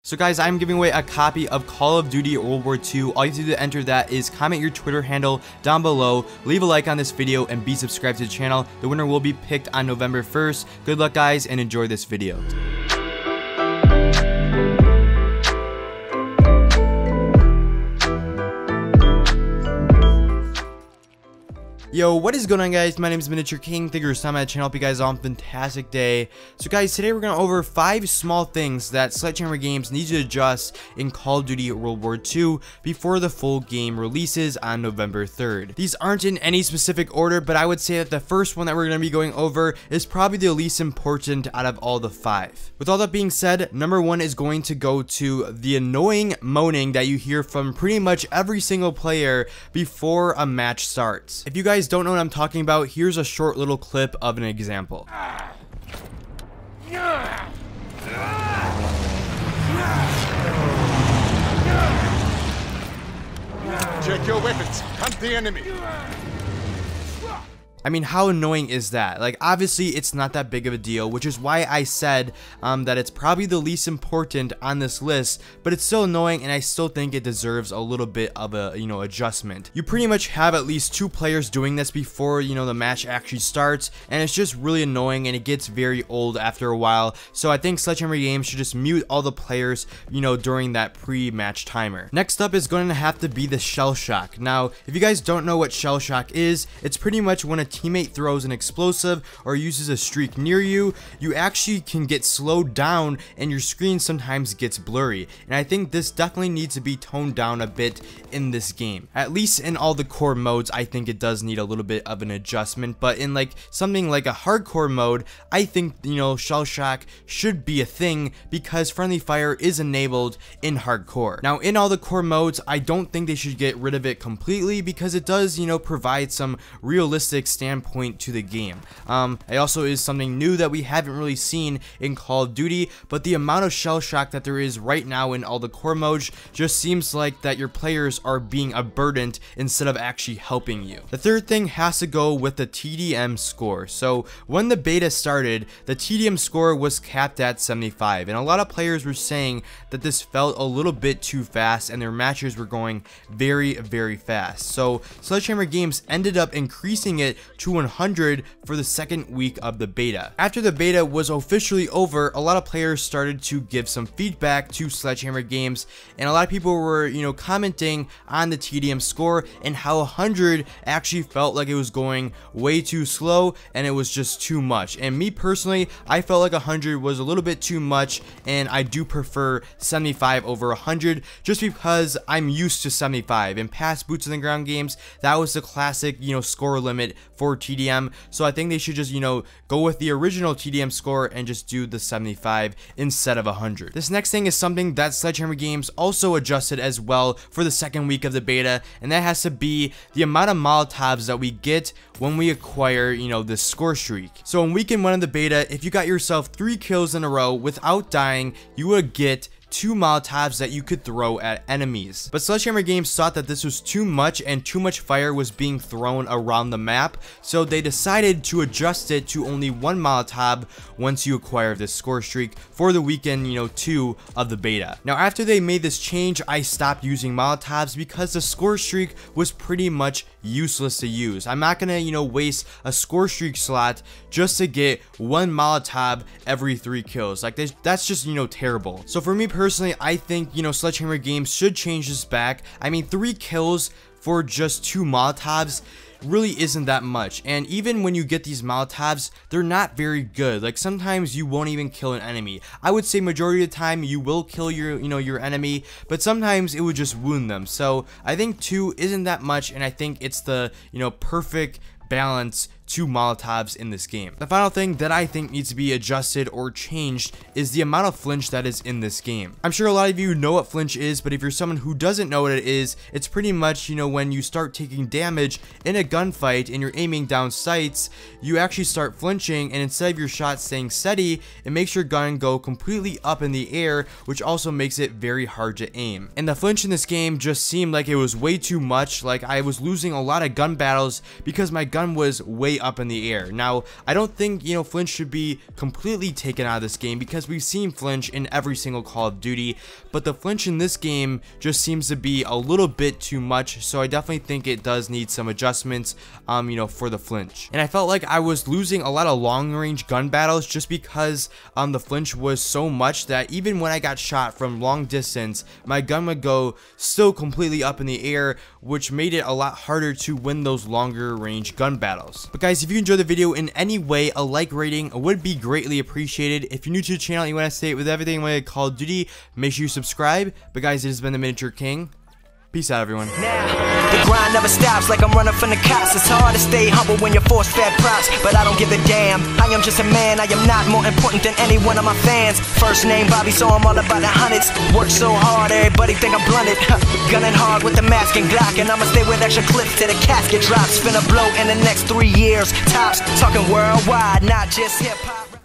So guys, I'm giving away a copy of Call of Duty World War II. All you have to do to enter that is comment your Twitter handle down below, leave a like on this video, and be subscribed to the channel. The winner will be picked on November 1st. Good luck guys, and enjoy this video. Yo, what is going on guys? My name is MiniKing. Thank you for stopping by the channel. Hope you guys all have a fantastic day. So guys, today we're going to go over 5 small things that Sledgehammer Games needs to adjust in Call of Duty World War II before the full game releases on November 3rd. These aren't in any specific order, but I would say that the first one that we're going to be going over is probably the least important out of all the 5. With all that being said, number 1 is going to go to the annoying moaning that you hear from pretty much every single player before a match starts. If you guys don't know what I'm talking about, here's a short little clip of an example. Check your weapons. Hunt the enemy. I mean, how annoying is that? Like, obviously it's not that big of a deal, which is why I said that it's probably the least important on this list, but it's still annoying, and I still think it deserves a little bit of a, adjustment. You pretty much have at least 2 players doing this before, the match actually starts, and it's just really annoying, and it gets very old after a while. So I think Sledgehammer Games should just mute all the players, during that pre-match timer. Next up is going to have to be the Shellshocked. Now, if you guys don't know what Shellshocked is, it's pretty much when a teammate throws an explosive or uses a streak near you, you actually can get slowed down and your screen sometimes gets blurry. And I think this definitely needs to be toned down a bit in this game. At least in all the core modes, I think it does need a little bit of an adjustment, but in like something like a hardcore mode, I think Shellshock should be a thing because friendly fire is enabled in hardcore. Now in all the core modes, I don't think they should get rid of it completely because it does provide some realistic standpoint to the game. It also is something new that we haven't really seen in Call of Duty, but the amount of shell shock that there is right now in all the core modes just seems like that your players are being a burden instead of actually helping you. The third thing has to go with the TDM score. So when the beta started, the TDM score was capped at 75, and a lot of players were saying that this felt a little bit too fast and their matches were going very, very fast. So Sledgehammer Games ended up increasing it to 100 for the second week of the beta. After the beta was officially over, a lot of players started to give some feedback to Sledgehammer Games, and a lot of people were, commenting on the TDM score and how 100 actually felt like it was going way too slow and it was just too much. And me personally, I felt like 100 was a little bit too much, and I do prefer 75 over 100 just because I'm used to 75. In past Boots on the Ground games, that was the classic, score limit for TDM, so I think they should just go with the original TDM score and just do the 75 instead of 100. This next thing is something that Sledgehammer Games also adjusted as well for the second week of the beta, and that has to be the amount of Molotovs that we get when we acquire this score streak. So in weekend 1 of the beta, if you got yourself 3 kills in a row without dying, you would get 2 Molotovs that you could throw at enemies. But Sledgehammer Games thought that this was too much and too much fire was being thrown around the map, so they decided to adjust it to only 1 Molotov once you acquire this score streak for the weekend 2 of the beta. Now after they made this change, I stopped using Molotovs because the score streak was pretty much useless to use. I'm not gonna waste a score streak slot just to get 1 Molotov every 3 kills. Like that's just terrible. So for me personally, I think Sledgehammer Games should change this back. I mean, 3 kills for just 2 Molotovs really isn't that much, and even when you get these Molotovs, they're not very good. Like sometimes you won't even kill an enemy. I would say majority of the time you will kill your your enemy, but sometimes it would just wound them. So I think 2 isn't that much, and I think it's the perfect balance 2 Molotovs in this game. The final thing that I think needs to be adjusted or changed is the amount of flinch that is in this game. I'm sure a lot of you know what flinch is, but if you're someone who doesn't know what it is, it's pretty much, when you start taking damage in a gunfight and you're aiming down sights, you actually start flinching, and instead of your shot staying steady, it makes your gun go completely up in the air, which also makes it very hard to aim. And the flinch in this game just seemed like it was way too much. Like I was losing a lot of gun battles because my gun was way way up in the air. Now, I don't think, you know, Flinch should be completely taken out of this game because we've seen Flinch in every single Call of Duty, but the Flinch in this game just seems to be a little bit too much, so I definitely think it does need some adjustments, you know, for the Flinch. And I felt like I was losing a lot of long-range gun battles just because the Flinch was so much that even when I got shot from long distance, my gun would go still completely up in the air, which made it a lot harder to win those longer range gun battles. But guys, if you enjoyed the video in any way, a like rating would be greatly appreciated. If you're new to the channel and you want to stay with everything with Call of Duty, make sure you subscribe. But guys, it has been the Miniature King. Peace out, everyone. Now, the grind never stops like I'm running from the cops. It's hard to stay humble when you're force-fed props, but I don't give a damn. I am just a man, I am not more important than any one of my fans. First name Bobby, so I'm all about the hundreds. Work so hard, everybody think I'm blunted. Gunning hard with the mask and Glock, and I'ma stay with extra clips till the casket drops. Finna blow in the next 3 years, tops. Talking worldwide, not just hip-hop.